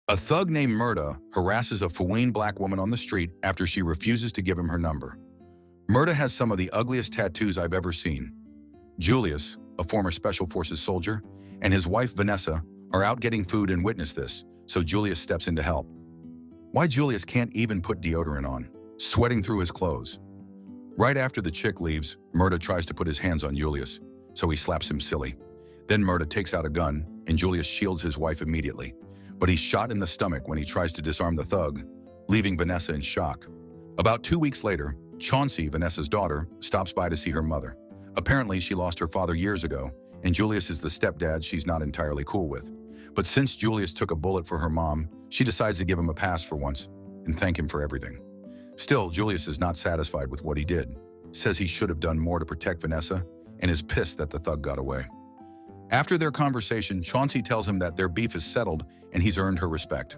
A thug named Murda harasses a Fuween black woman on the street after she refuses to give him her number. Murda has some of the ugliest tattoos I've ever seen. Julius, a former Special Forces soldier, and his wife Vanessa are out getting food and witness this, so Julius steps in to help. Why Julius can't even put deodorant on, sweating through his clothes. Right after the chick leaves, Murda tries to put his hands on Julius, so he slaps him silly. Then Murda takes out a gun, and Julius shields his wife immediately. But he's shot in the stomach when he tries to disarm the thug, leaving Vanessa in shock. About 2 weeks later, Chauncey, Vanessa's daughter, stops by to see her mother. Apparently, she lost her father years ago, and Julius is the stepdad she's not entirely cool with. But since Julius took a bullet for her mom, she decides to give him a pass for once and thank him for everything. Still, Julius is not satisfied with what he did, says he should have done more to protect Vanessa, and is pissed that the thug got away. After their conversation, Chauncey tells him that their beef is settled and he's earned her respect.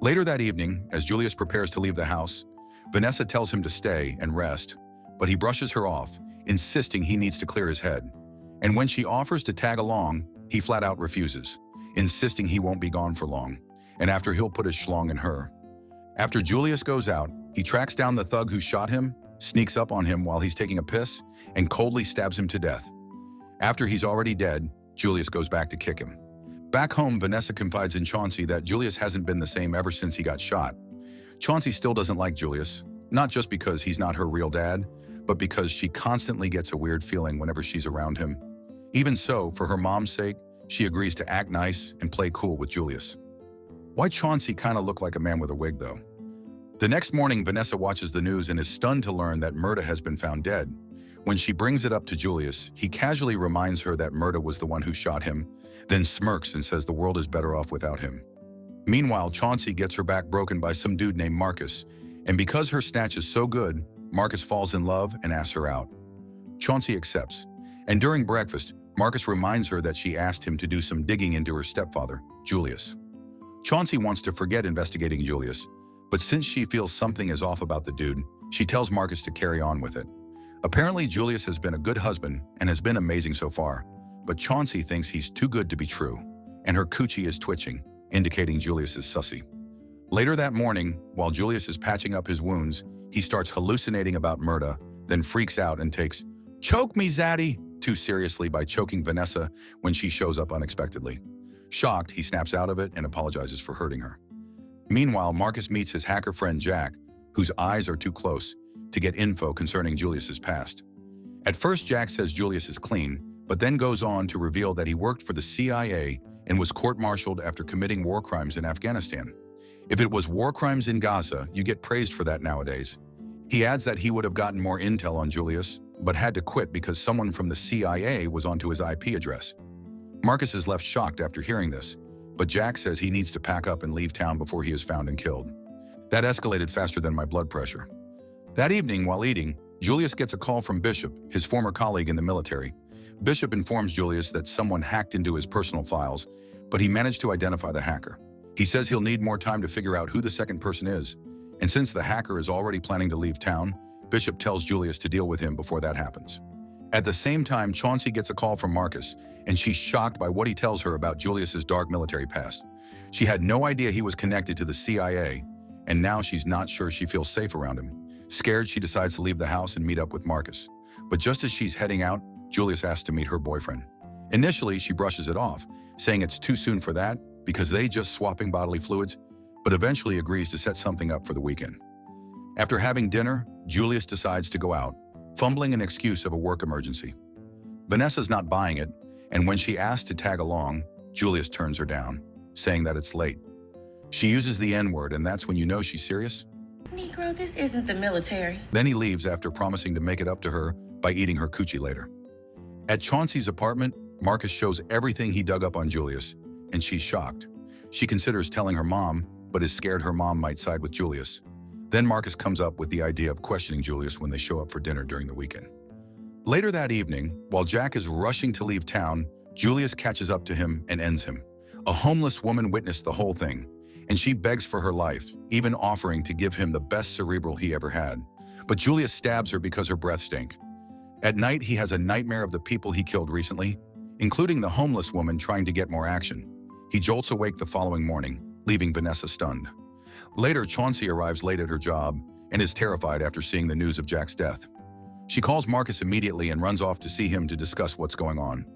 Later that evening, as Julius prepares to leave the house, Vanessa tells him to stay and rest, but he brushes her off, insisting he needs to clear his head. And when she offers to tag along, he flat out refuses, insisting he won't be gone for long, and after he'll put his schlong in her. After Julius goes out, he tracks down the thug who shot him, sneaks up on him while he's taking a piss, and coldly stabs him to death. After he's already dead, Julius goes back to kick him. Back home, Vanessa confides in Chauncey that Julius hasn't been the same ever since he got shot. Chauncey still doesn't like Julius, not just because he's not her real dad, but because she constantly gets a weird feeling whenever she's around him. Even so, for her mom's sake, she agrees to act nice and play cool with Julius. Why Chauncey kinda look like a man with a wig though? The next morning, Vanessa watches the news and is stunned to learn that Murda has been found dead. When she brings it up to Julius, he casually reminds her that Murda was the one who shot him, then smirks and says the world is better off without him. Meanwhile, Chauncey gets her back broken by some dude named Marcus, and because her snatch is so good, Marcus falls in love and asks her out. Chauncey accepts, and during breakfast, Marcus reminds her that she asked him to do some digging into her stepfather, Julius. Chauncey wants to forget investigating Julius, but since she feels something is off about the dude, she tells Marcus to carry on with it. Apparently, Julius has been a good husband and has been amazing so far, but Chauncey thinks he's too good to be true, and her coochie is twitching, indicating Julius is sussy. Later that morning, while Julius is patching up his wounds, he starts hallucinating about Murda, then freaks out and takes "Choke me, Zaddy!" too seriously by choking Vanessa when she shows up unexpectedly. Shocked, he snaps out of it and apologizes for hurting her. Meanwhile, Marcus meets his hacker friend Jack, whose eyes are too close, to get info concerning Julius's past. At first, Jack says Julius is clean, but then goes on to reveal that he worked for the CIA and was court-martialed after committing war crimes in Afghanistan. If it was war crimes in Gaza, you get praised for that nowadays. He adds that he would have gotten more intel on Julius, but had to quit because someone from the CIA was onto his IP address. Marcus is left shocked after hearing this, but Jack says he needs to pack up and leave town before he is found and killed. That escalated faster than my blood pressure. That evening, while eating, Julius gets a call from Bishop, his former colleague in the military. Bishop informs Julius that someone hacked into his personal files, but he managed to identify the hacker. He says he'll need more time to figure out who the second person is, and since the hacker is already planning to leave town, Bishop tells Julius to deal with him before that happens. At the same time, Chauncey gets a call from Marcus, and she's shocked by what he tells her about Julius's dark military past. She had no idea he was connected to the CIA, and now she's not sure she feels safe around him. Scared, she decides to leave the house and meet up with Marcus. But just as she's heading out, Julius asks to meet her boyfriend. Initially, she brushes it off, saying it's too soon for that because they just swapping bodily fluids, but eventually agrees to set something up for the weekend. After having dinner, Julius decides to go out, fumbling an excuse of a work emergency. Vanessa's not buying it, and when she asks to tag along, Julius turns her down, saying that it's late. She uses the N-word, and that's when you know she's serious. Negro, this isn't the military. Then he leaves after promising to make it up to her by eating her coochie later. At Chauncey's apartment, Marcus shows everything he dug up on Julius, and she's shocked. She considers telling her mom, but is scared her mom might side with Julius. Then Marcus comes up with the idea of questioning Julius when they show up for dinner during the weekend. Later that evening, while Jack is rushing to leave town, Julius catches up to him and ends him. A homeless woman witnessed the whole thing, and she begs for her life, even offering to give him the best cerebral he ever had. But Julius stabs her because her breath stank. At night, he has a nightmare of the people he killed recently, including the homeless woman trying to get more action. He jolts awake the following morning, leaving Vanessa stunned. Later, Chauncey arrives late at her job and is terrified after seeing the news of Jack's death. She calls Marcus immediately and runs off to see him to discuss what's going on.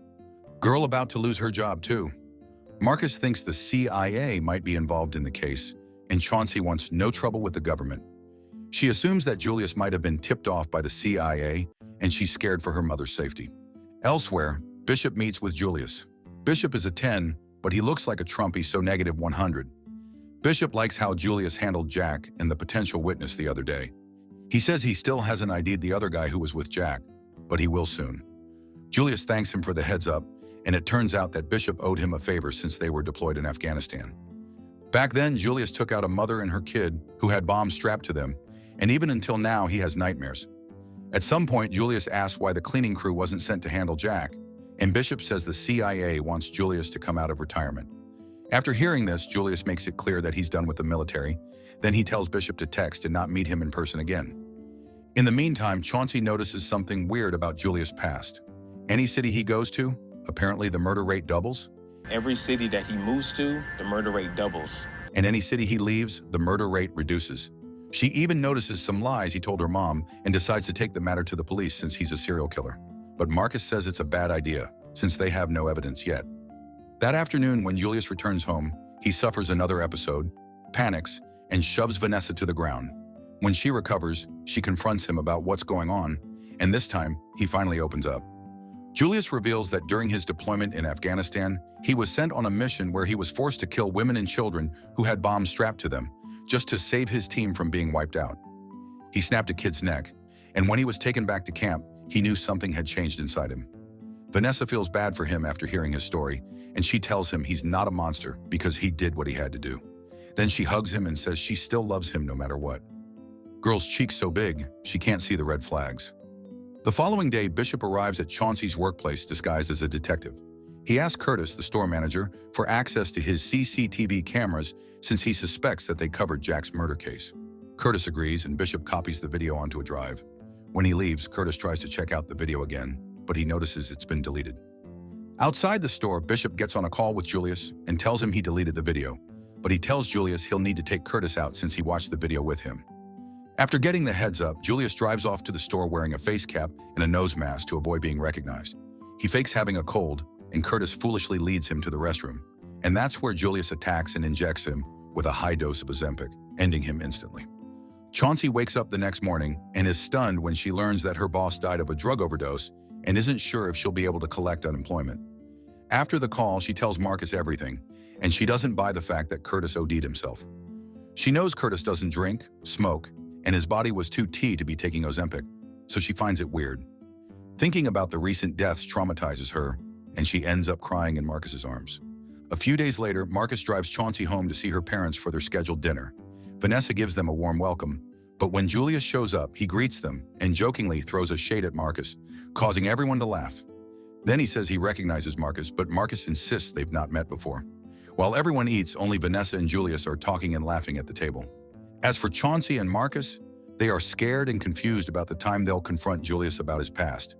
Girl about to lose her job too. Marcus thinks the CIA might be involved in the case, and Chauncey wants no trouble with the government. She assumes that Julius might have been tipped off by the CIA, and she's scared for her mother's safety. Elsewhere, Bishop meets with Julius. Bishop is a 10, but he looks like a Trumpy, so negative 100. Bishop likes how Julius handled Jack and the potential witness the other day. He says he still hasn't ID'd the other guy who was with Jack, but he will soon. Julius thanks him for the heads up, and it turns out that Bishop owed him a favor since they were deployed in Afghanistan. Back then, Julius took out a mother and her kid who had bombs strapped to them, and even until now, he has nightmares. At some point, Julius asks why the cleaning crew wasn't sent to handle Jack, and Bishop says the CIA wants Julius to come out of retirement. After hearing this, Julius makes it clear that he's done with the military. Then he tells Bishop to text and not meet him in person again. In the meantime, Chauncey notices something weird about Julius' past. Any city he goes to, apparently the murder rate doubles. Every city that he moves to, the murder rate doubles. And any city he leaves, the murder rate reduces. She even notices some lies he told her mom and decides to take the matter to the police since he's a serial killer. But Marcus says it's a bad idea, since they have no evidence yet. That afternoon, when Julius returns home, he suffers another episode, panics, and shoves Vanessa to the ground. When she recovers, she confronts him about what's going on, and this time, he finally opens up. Julius reveals that during his deployment in Afghanistan, he was sent on a mission where he was forced to kill women and children who had bombs strapped to them, just to save his team from being wiped out. He snapped a kid's neck, and when he was taken back to camp, he knew something had changed inside him. Vanessa feels bad for him after hearing his story, and she tells him he's not a monster because he did what he had to do. Then she hugs him and says she still loves him no matter what. Girl's cheeks so big, she can't see the red flags. The following day, Bishop arrives at Chauncey's workplace disguised as a detective. He asks Curtis, the store manager, for access to his CCTV cameras since he suspects that they covered Jack's murder case. Curtis agrees, and Bishop copies the video onto a drive. When he leaves, Curtis tries to check out the video again, but he notices it's been deleted. Outside the store, Bishop gets on a call with Julius and tells him he deleted the video, but he tells Julius he'll need to take Curtis out since he watched the video with him. After getting the heads up, Julius drives off to the store wearing a face cap and a nose mask to avoid being recognized. He fakes having a cold, and Curtis foolishly leads him to the restroom. And that's where Julius attacks and injects him with a high dose of Ozempic, ending him instantly. Chauncey wakes up the next morning and is stunned when she learns that her boss died of a drug overdose and isn't sure if she'll be able to collect unemployment. After the call, she tells Marcus everything, and she doesn't buy the fact that Curtis OD'd himself. She knows Curtis doesn't drink, smoke, and his body was too T to be taking Ozempic, so she finds it weird. Thinking about the recent deaths traumatizes her, and she ends up crying in Marcus's arms. A few days later, Marcus drives Chauncey home to see her parents for their scheduled dinner. Vanessa gives them a warm welcome, but when Julius shows up, he greets them and jokingly throws a shade at Marcus, causing everyone to laugh. Then he says he recognizes Marcus, but Marcus insists they've not met before. While everyone eats, only Vanessa and Julius are talking and laughing at the table. As for Chauncey and Marcus, they are scared and confused about the time they'll confront Julius about his past.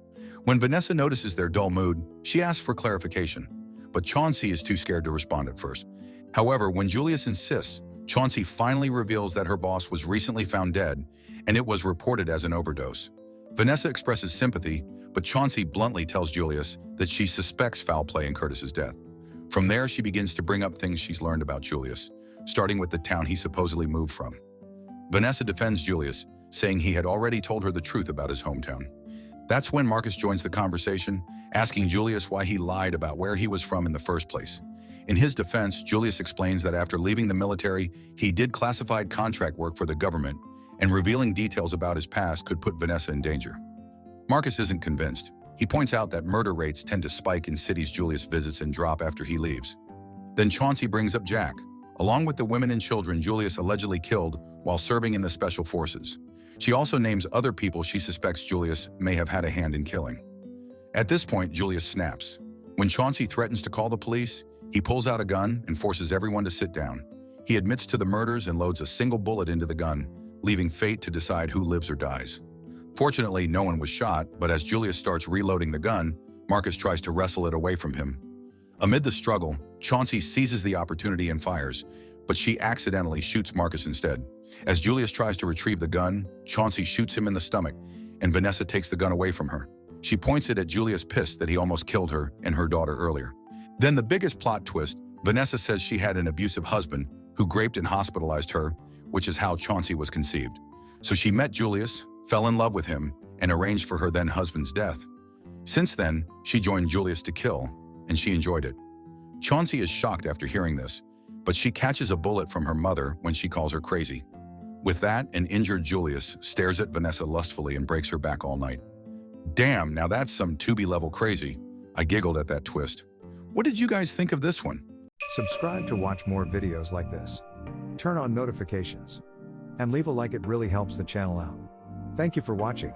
When Vanessa notices their dull mood, she asks for clarification, but Chauncey is too scared to respond at first. However, when Julius insists, Chauncey finally reveals that her boss was recently found dead, and it was reported as an overdose. Vanessa expresses sympathy, but Chauncey bluntly tells Julius that she suspects foul play in Curtis's death. From there, she begins to bring up things she's learned about Julius, starting with the town he supposedly moved from. Vanessa defends Julius, saying he had already told her the truth about his hometown. That's when Marcus joins the conversation, asking Julius why he lied about where he was from in the first place. In his defense, Julius explains that after leaving the military, he did classified contract work for the government, and revealing details about his past could put Vanessa in danger. Marcus isn't convinced. He points out that murder rates tend to spike in cities Julius visits and drop after he leaves. Then Chauncey brings up Jack, along with the women and children Julius allegedly killed while serving in the special forces. She also names other people she suspects Julius may have had a hand in killing. At this point, Julius snaps. When Chauncey threatens to call the police, he pulls out a gun and forces everyone to sit down. He admits to the murders and loads a single bullet into the gun, leaving fate to decide who lives or dies. Fortunately, no one was shot, but as Julius starts reloading the gun, Marcus tries to wrestle it away from him. Amid the struggle, Chauncey seizes the opportunity and fires, but she accidentally shoots Marcus instead. As Julius tries to retrieve the gun, Chauncey shoots him in the stomach, and Vanessa takes the gun away from her. She points it at Julius, pissed that he almost killed her and her daughter earlier. Then the biggest plot twist, Vanessa says she had an abusive husband who raped and hospitalized her, which is how Chauncey was conceived. So she met Julius, fell in love with him, and arranged for her then husband's death. Since then, she joined Julius to kill, and she enjoyed it. Chauncey is shocked after hearing this, but she catches a bullet from her mother when she calls her crazy. With that, an injured Julius stares at Vanessa lustfully and breaks her back all night. Damn, now that's some Tubi-level crazy. I giggled at that twist. What did you guys think of this one? Subscribe to watch more videos like this. Turn on notifications. And leave a like, it really helps the channel out. Thank you for watching.